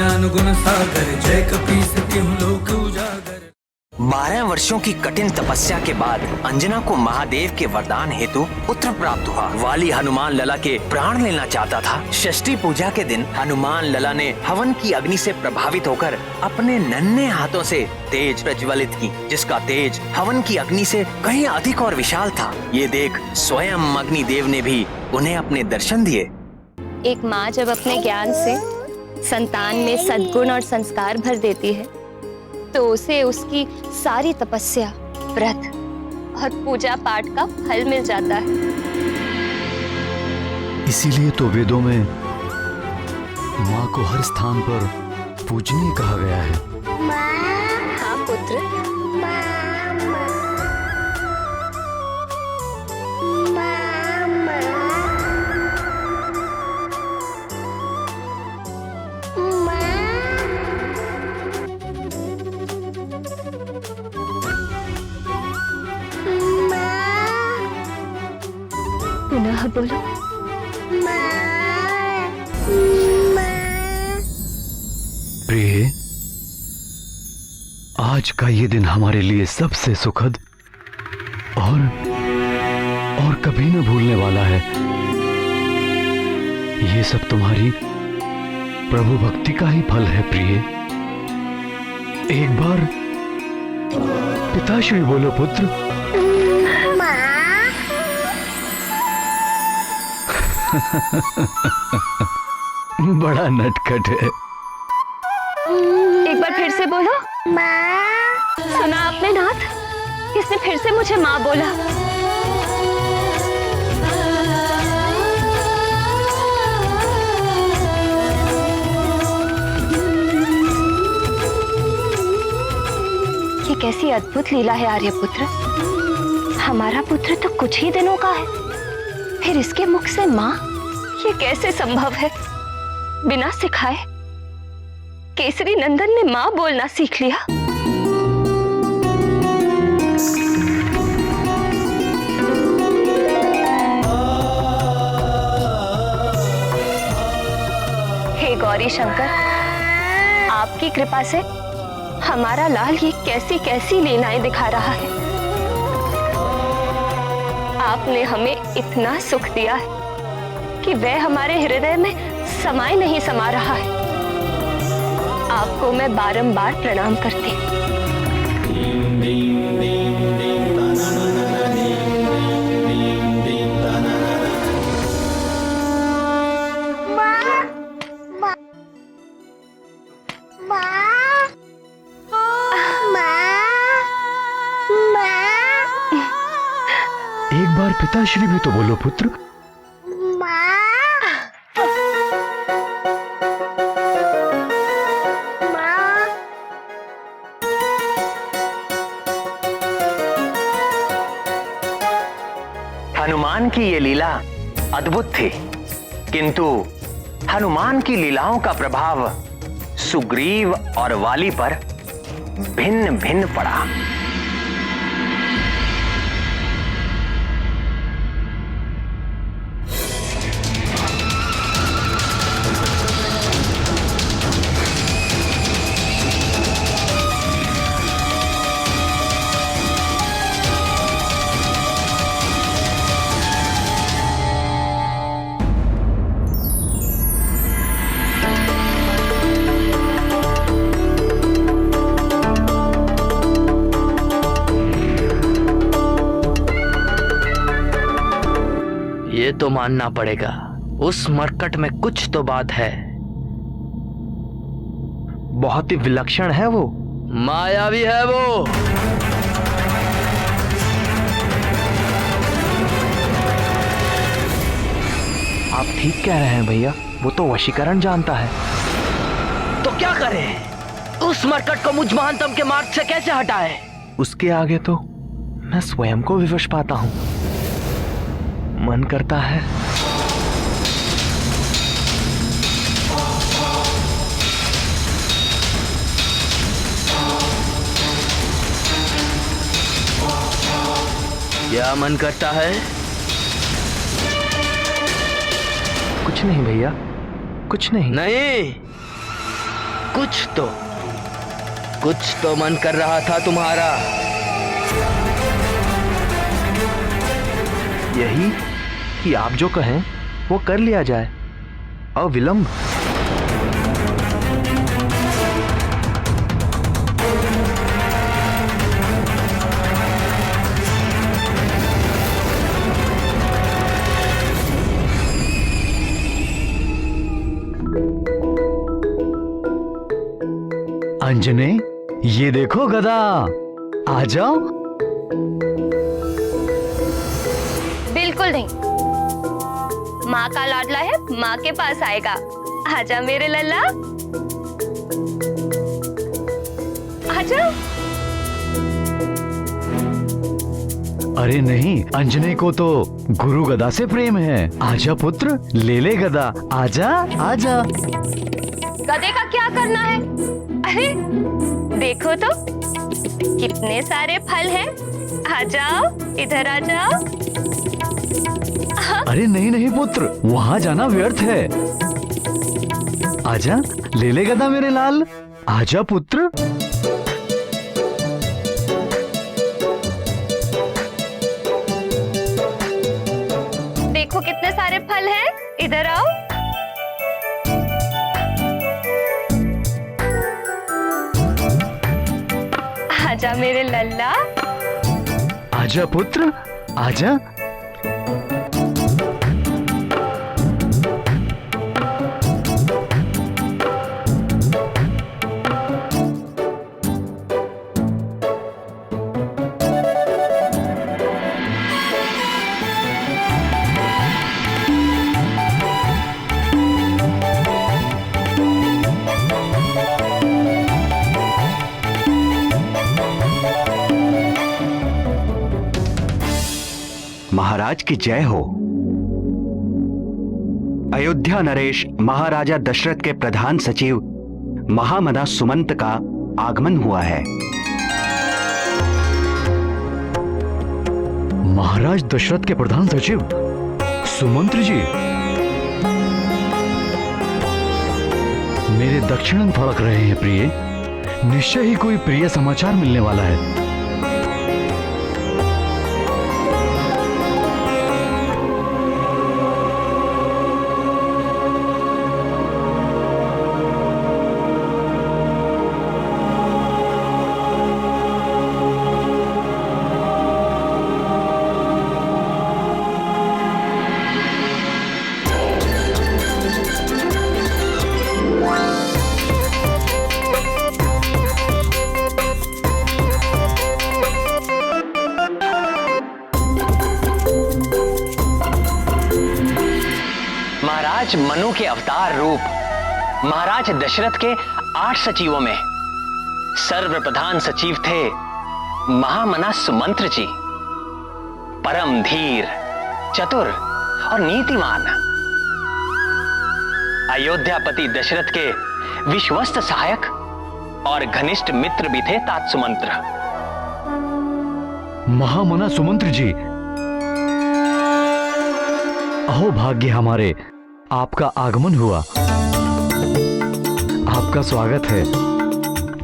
ज्ञान गुण सागर, जय कपीस तिहुँ लोक उजागर। 12 वर्षों की कठिन तपस्या के बाद अंजना को महादेव के वरदान हेतु पुत्र प्राप्त हुआ। वाली हनुमान लला के प्राण लेना चाहता था। षष्ठी पूजा के दिन हनुमान लला ने हवन की अग्नि से प्रभावित होकर अपने नन्हे हाथों से तेज प्रज्वलित की, जिसका तेज हवन की अग्नि से कहीं अधिक और विशाल था। ये देख स्वयं अग्निदेव ने भी उन्हें अपने दर्शन दिए। एक माँ जब अपने ज्ञान से संतान में सद्गुण और संस्कार भर देती है तो उसे उसकी सारी तपस्या, व्रत और पूजा पाठ का फल मिल जाता है। इसीलिए तो वेदों में माँ को हर स्थान पर पूजनीय कहा गया है। हाँ पुत्र, पुनः बोलो। प्रिय, आज का ये दिन हमारे लिए सबसे सुखद और कभी न भूलने वाला है। ये सब तुम्हारी प्रभु भक्ति का ही फल है प्रिय। एक बार पिताश्री बोलो पुत्र। बड़ा नटखट है। एक बार फिर से बोलो। सुना आपने नाथ? किसने फिर से मुझे माँ बोला? ये कैसी अद्भुत लीला है आर्यपुत्र। हमारा पुत्र तो कुछ ही दिनों का है, फिर इसके मुख से माँ, ये कैसे संभव है? बिना सिखाए केसरी नंदन ने माँ बोलना सीख लिया। हे गौरी शंकर, आपकी कृपा से हमारा लाल ये कैसी कैसी लीलाएं दिखा रहा है। आपने हमें इतना सुख दिया है कि वह हमारे हृदय में समाए नहीं समा रहा है। आपको मैं बारंबार प्रणाम करती हूँ। एक बार पिताश्री भी तो बोलो पुत्र। हनुमान की ये लीला अद्भुत थी, किंतु हनुमान की लीलाओं का प्रभाव सुग्रीव और वाली पर भिन्न भिन्न पड़ा। ये तो मानना पड़ेगा, उस मरकट में कुछ तो बात है। बहुत ही विलक्षण है वो। मायावी है वो। आप ठीक कह रहे हैं भैया, वो तो वशीकरण जानता है। तो क्या करें? उस मरकट को मुझ महानतम के मार्ग से कैसे हटाए? उसके आगे तो मैं स्वयं को विवश पाता हूं। मन करता है क्या मन करता है? कुछ नहीं भैया, कुछ नहीं। नहीं, कुछ तो मन कर रहा था तुम्हारा। यही कि आप जो कहें वो कर लिया जाए, अविलंब। अंजने, ये देखो गदा, आ जाओ। बिल्कुल नहीं, माँ का लाडला है, माँ के पास आएगा। आजा मेरे लल्ला, आजा। अरे नहीं, अंजने को तो गुरु गदा से प्रेम है। आजा पुत्र, ले ले गदा, आजा आजा। गधे का क्या करना है? अरे देखो तो कितने सारे फल हैं। आ जाओ, इधर आ जाओ। अरे नहीं नहीं पुत्र, वहां जाना व्यर्थ है। आजा, ले ले गदा मेरे लाल, आजा पुत्र। देखो कितने सारे फल हैं, इधर आओ। आजा मेरे लल्ला, आजा पुत्र, आजा। महाराज की जय हो। अयोध्या नरेश महाराजा दशरथ के प्रधान सचिव महामना सुमंत का आगमन हुआ है। महाराज दशरथ के प्रधान सचिव सुमंत्र जी, मेरे दक्षिणन फड़क रहे हैं प्रिय। निश्चय ही कोई प्रिय समाचार मिलने वाला है। महाराज मनु के अवतार रूप महाराज दशरथ के 8 सचिवों में सर्वप्रधान सचिव थे महामना सुमंत्र जी। परम धीर, चतुर और नीतिमान, अयोध्यापति दशरथ के विश्वस्त सहायक और घनिष्ठ मित्र भी थे तात सुमंत्र। महामना सुमंत्र जी, अहो भाग्य हमारे, आपका आगमन हुआ। आपका स्वागत है,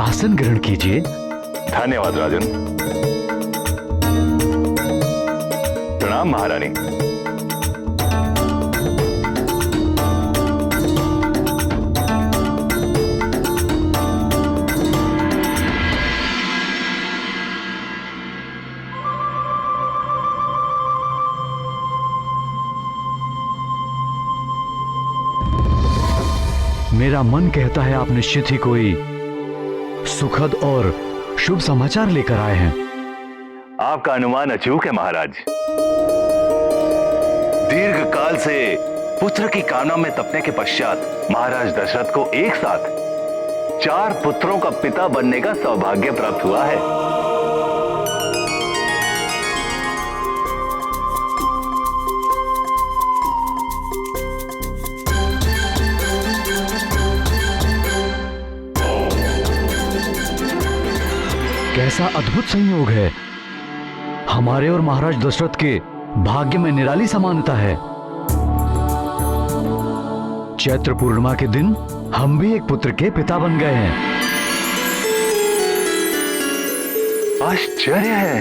आसन ग्रहण कीजिए। धन्यवाद राजन। प्रणाम महारानी। मेरा मन कहता है आप निश्चित ही कोई सुखद और शुभ समाचार लेकर आए हैं। आपका अनुमान अचूक है महाराज। दीर्घ काल से पुत्र की कामना में तपने के पश्चात महाराज दशरथ को एक साथ 4 पुत्रों का पिता बनने का सौभाग्य प्राप्त हुआ है। कैसा अद्भुत संयोग है। हमारे और महाराज दशरथ के भाग्य में निराली समानता है। चैत्र पूर्णिमा के दिन हम भी एक पुत्र के पिता बन गए हैं। आश्चर्य है।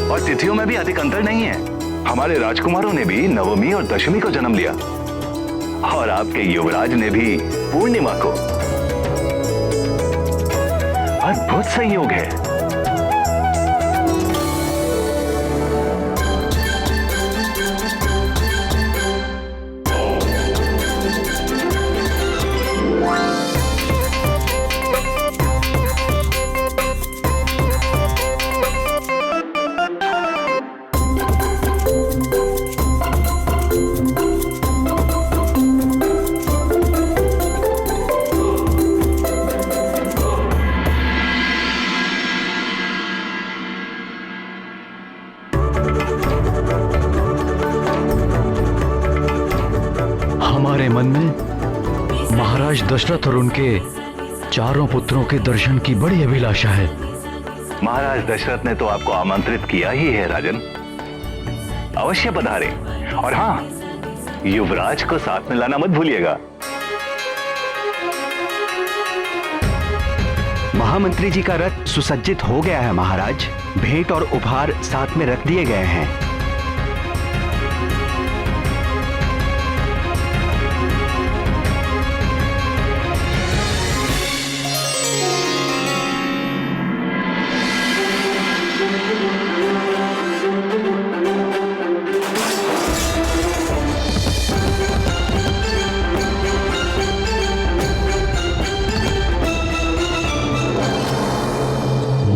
और तिथियों में भी अधिक अंतर नहीं है। हमारे राजकुमारों ने भी नवमी और दशमी को जन्म लिया और आपके युवराज ने भी पूर्णिमा को। अद्भुत संयोग है। हमारे मन में महाराज दशरथ और उनके चारों पुत्रों के दर्शन की बड़ी अभिलाषा है। महाराज दशरथ ने तो आपको आमंत्रित किया ही है राजन। अवश्य पधारे। और हाँ, युवराज को साथ में लाना मत भूलिएगा। महामंत्री जी का रथ सुसज्जित हो गया है महाराज। भेंट और उपहार साथ में रख दिए गए हैं।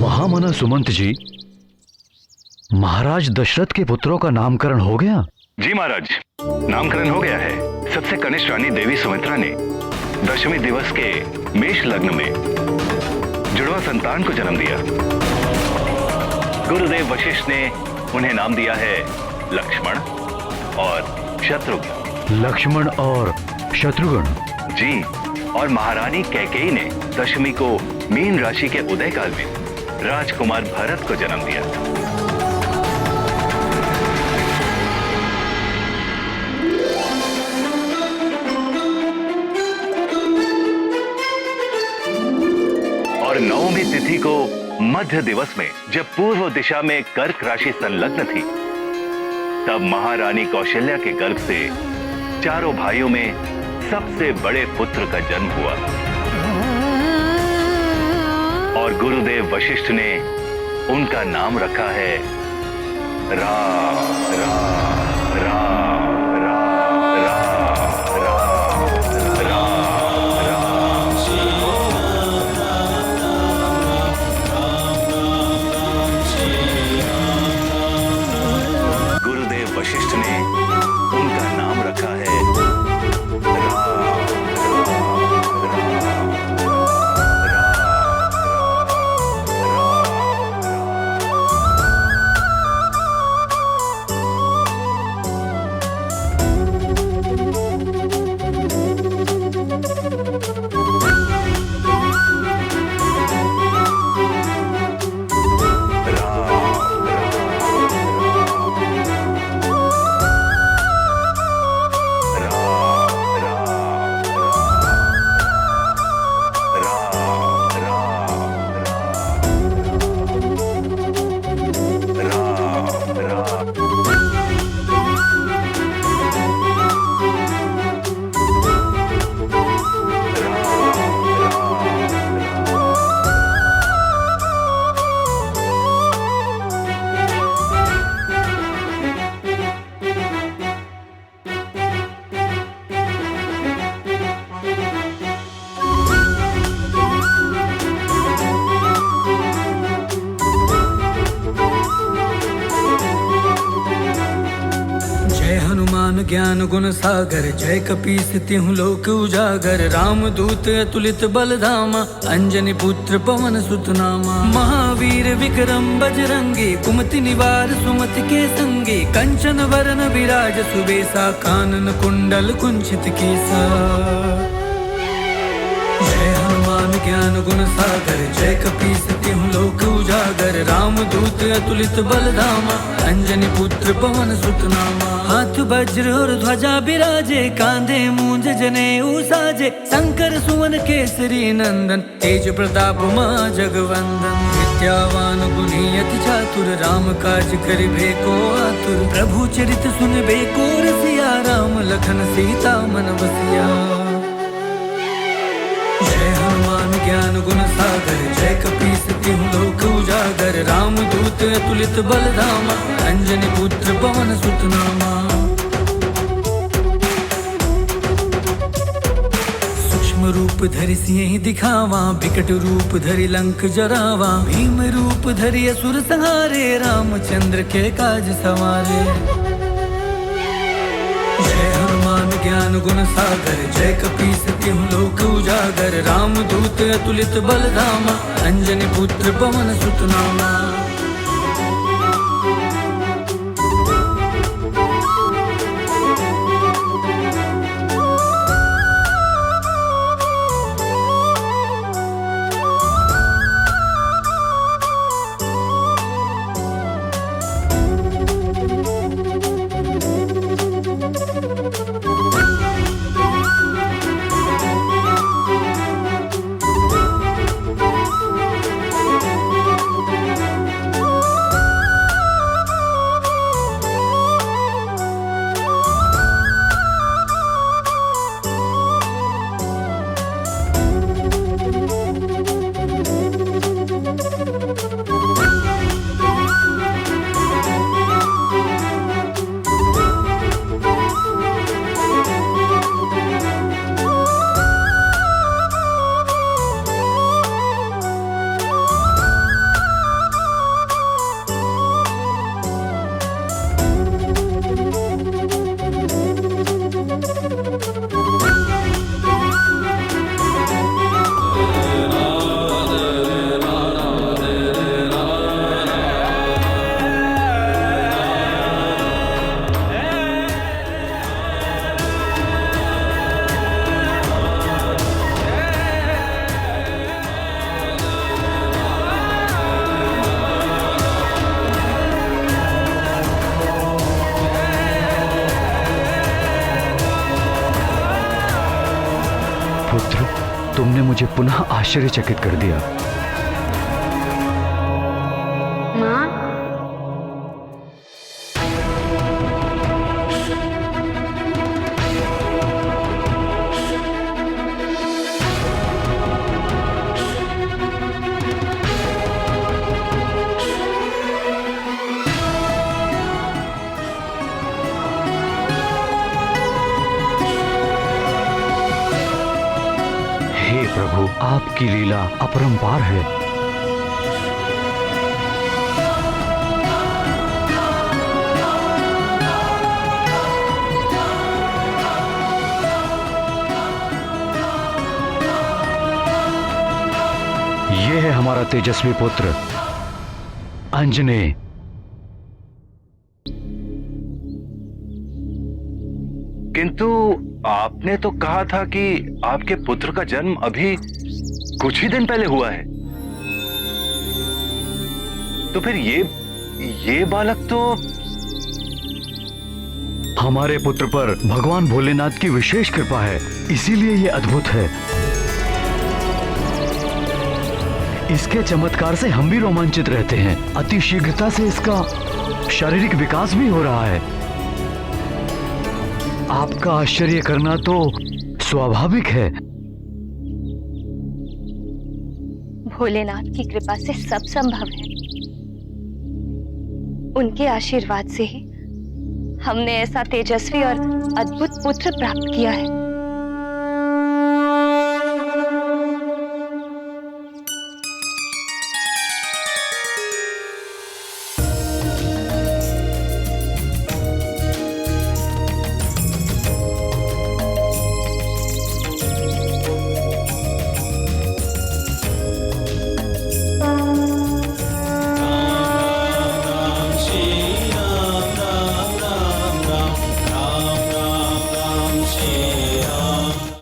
महामना सुमंत जी, महाराज दशरथ के पुत्रों का नामकरण हो गया? जी महाराज, नामकरण हो गया है। सबसे कनिष्ठ रानी देवी सुमित्रा ने दशमी दिवस के मेष लग्न में जुड़वा संतान को जन्म दिया। गुरुदेव वशिष्ठ ने उन्हें नाम दिया है लक्ष्मण और शत्रुघ्न। लक्ष्मण और शत्रुघ्न? जी। और महारानी कैकेयी ने दशमी को मीन राशि के उदय काल में राजकुमार भरत को जन्म दिया। और नवमी तिथि को मध्य दिवस में जब पूर्व दिशा में कर्क राशि संलग्न थी, तब महारानी कौशल्या के गर्भ से चारों भाइयों में सबसे बड़े पुत्र का जन्म हुआ। और गुरुदेव वशिष्ठ ने उनका नाम रखा है राम राम राम राम राम राम। गुरुदेव वशिष्ठ ने उनका नाम रखा है ज्ञान गुण सागर, जय कपीस तिहु लोक उजागर। राम दूत अतुलित बलधामा, अंजनी पुत्र पवन सुत नामा। महावीर विक्रम बजरंगी, कुमति निवार सुमति के संगी। कंचन वरन विराज सुबेसा, कानन कुंडल कुंचित केसा। जय हनुमान ज्ञान गुण सागर, जय कपीस तिहु लोक उजागर। राम दूत अतुलित बलधामा, अंजनी पुत्र पवन सुत नामा। हाथ वज्र और ध्वजा बिराजे, कांधे मूंज जनेऊ साजे, शंकर सुवन केसरी नंदन, तेज प्रताप मां जगवंदन। विद्यावान गुणी अति चातुर, राम काज करिबे को आतुर, प्रभु चरित सुनबे को रसिया, राम लखन सीता मन बसिया। जय हनुमान ज्ञान गुण सागर, जय कपीस तिहुँ लोक उजागर, राम दूत अतुलित बल धामा, अंजनी पुत्र पवन सुत नामा। सूक्ष्म रूप धरि सिंह दिखावा, विकट रूप धरि लंक जरावा, भीम रूप धरि असुर संहारे, रामचंद्र के काज सवारे। जय हनुमान ज्ञान गुण सागर, जय कपीस तिहुँ लोक उजागर, राम दूत अतुलित बल धामा, अंजनी पुत्र पवन सुत नामा। पुत्र, तुमने मुझे पुनः आश्चर्यचकित कर दिया। माँ, हे प्रभु, आपकी लीला अपरंपार है। ये है हमारा तेजस्वी पुत्र अंजनी। किंतु आपने तो कहा था कि आपके पुत्र का जन्म अभी कुछ ही दिन पहले हुआ है, तो फिर ये बालक तो हमारे पुत्र पर भगवान भोलेनाथ की विशेष कृपा है, इसीलिए ये अद्भुत है। इसके चमत्कार से हम भी रोमांचित रहते हैं। अति शीघ्रता से इसका शारीरिक विकास भी हो रहा है। आपका आश्चर्य करना तो स्वाभाविक है। भोलेनाथ की कृपा से सब संभव है। उनके आशीर्वाद से ही हमने ऐसा तेजस्वी और अद्भुत पुत्र प्राप्त किया है।